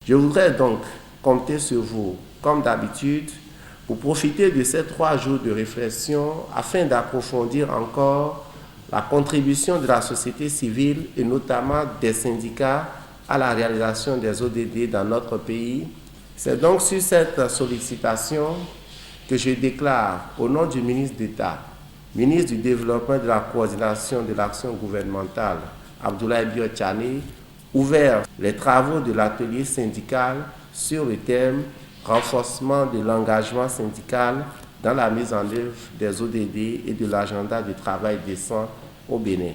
Je voudrais donc compter sur vous, comme d'habitude, pour profiter de ces 3 jours de réflexion afin d'approfondir encore la contribution de la société civile et notamment des syndicats à la réalisation des ODD dans notre pays. C'est donc sur cette sollicitation que je déclare au nom du ministre d'État, ministre du Développement et de la Coordination de l'action gouvernementale, Abdoulaye Biot-Tchane, ouvert les travaux de l'atelier syndical sur le thème « Renforcement de l'engagement syndical dans la mise en œuvre des ODD et de l'agenda de travail décent au Bénin ».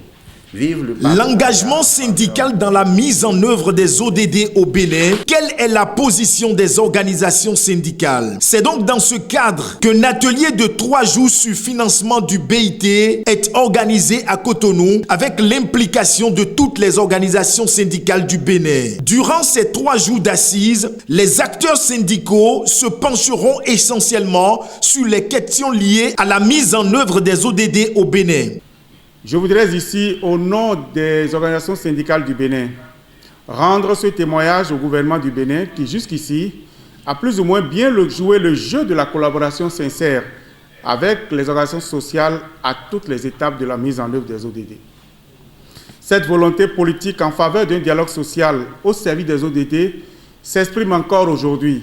L'engagement syndical dans la mise en œuvre des ODD au Bénin, quelle est la position des organisations syndicales? C'est donc dans ce cadre qu'un atelier de 3 jours sur financement du BIT est organisé à Cotonou avec l'implication de toutes les organisations syndicales du Bénin. Durant ces 3 jours d'assises, les acteurs syndicaux se pencheront essentiellement sur les questions liées à la mise en œuvre des ODD au Bénin. Je voudrais ici, au nom des organisations syndicales du Bénin, rendre ce témoignage au gouvernement du Bénin qui, jusqu'ici, a plus ou moins bien joué le jeu de la collaboration sincère avec les organisations sociales à toutes les étapes de la mise en œuvre des ODD. Cette volonté politique en faveur d'un dialogue social au service des ODD s'exprime encore aujourd'hui,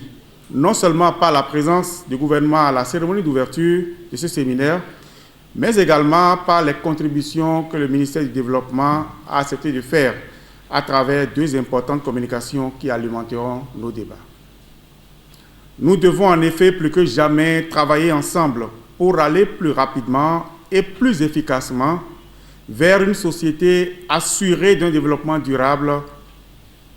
non seulement par la présence du gouvernement à la cérémonie d'ouverture de ce séminaire, mais également par les contributions que le ministère du Développement a accepté de faire à travers 2 importantes communications qui alimenteront nos débats. Nous devons en effet plus que jamais travailler ensemble pour aller plus rapidement et plus efficacement vers une société assurée d'un développement durable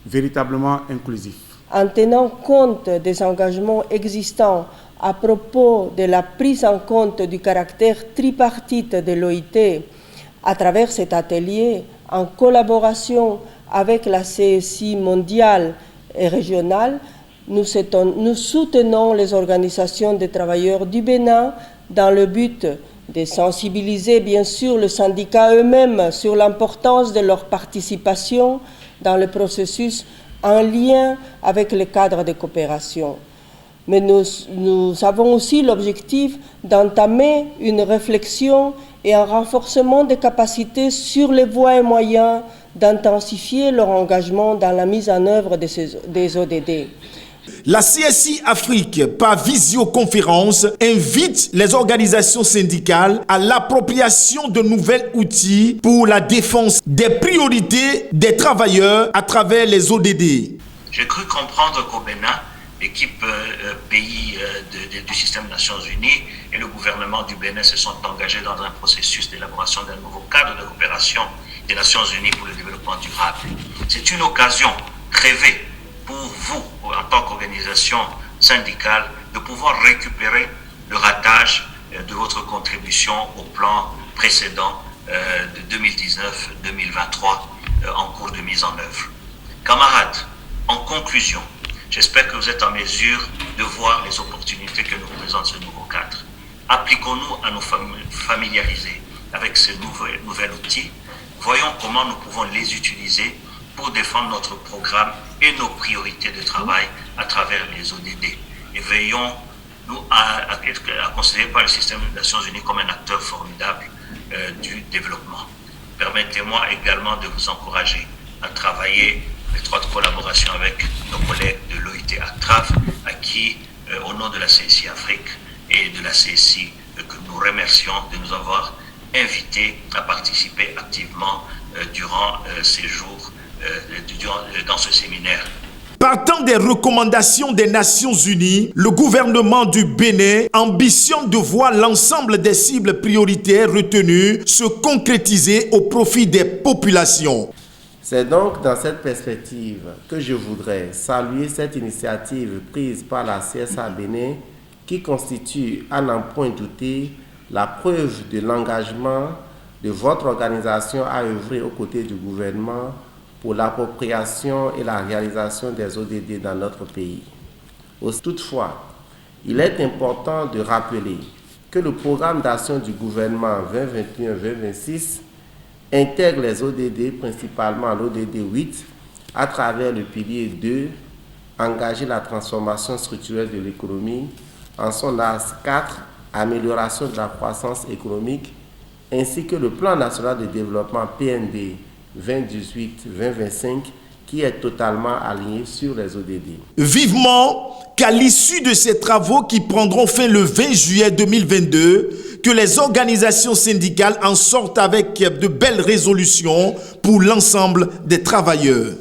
véritablement inclusif. En tenant compte des engagements existants à propos de la prise en compte du caractère tripartite de l'OIT à travers cet atelier, en collaboration avec la CSI mondiale et régionale, nous soutenons les organisations des travailleurs du Bénin dans le but de sensibiliser bien sûr les syndicats eux-mêmes sur l'importance de leur participation dans le processus en lien avec le cadre de coopération. Mais nous avons aussi l'objectif d'entamer une réflexion et un renforcement des capacités sur les voies et moyens d'intensifier leur engagement dans la mise en œuvre des ODD. La CSI Afrique, par visioconférence, invite les organisations syndicales à l'appropriation de nouveaux outils pour la défense des priorités des travailleurs à travers les ODD. J'ai cru comprendre qu'au Bénin, l'équipe pays du système des Nations Unies et le gouvernement du Bénin se sont engagés dans un processus d'élaboration d'un nouveau cadre de coopération des Nations Unies pour le développement durable. C'est une occasion rêvée pour vous, en tant qu'organisation syndicale, de pouvoir récupérer le ratage de votre contribution au plan précédent de 2019-2023 en cours de mise en œuvre. Camarades, en conclusion, j'espère que vous êtes en mesure de voir les opportunités que nous représente ce nouveau cadre. Appliquons-nous à nous familiariser avec ce nouvel outil. Voyons comment nous pouvons les utiliser pour défendre notre programme et nos priorités de travail à travers les ODD. Et veillons-nous à considérer par le système des Nations Unies comme un acteur formidable du développement. Permettez-moi également de vous encourager à travailler en étroite collaboration avec nos collègues de l'OIT Actraf, à qui, au nom de la CSI Afrique et de la CSI, que nous remercions de nous avoir invités à participer activement durant ces jours, dans ce séminaire. Partant des recommandations des Nations Unies, le gouvernement du Bénin ambitionne de voir l'ensemble des cibles prioritaires retenues se concrétiser au profit des populations. C'est donc dans cette perspective que je voudrais saluer cette initiative prise par la CSA Bénin qui constitue, à n'en point douter, la preuve de l'engagement de votre organisation à œuvrer aux côtés du gouvernement pour l'appropriation et la réalisation des ODD dans notre pays. Toutefois, il est important de rappeler que le programme d'action du gouvernement 2021-2026 intègre les ODD, principalement l'ODD 8, à travers le pilier 2, engager la transformation structurelle de l'économie, en son axe 4, amélioration de la croissance économique, ainsi que le plan national de développement PND 2018-2025 qui est totalement aligné sur les ODD. Vivement qu'à l'issue de ces travaux qui prendront fin le 20 juillet 2022, que les organisations syndicales en sortent avec de belles résolutions pour l'ensemble des travailleurs.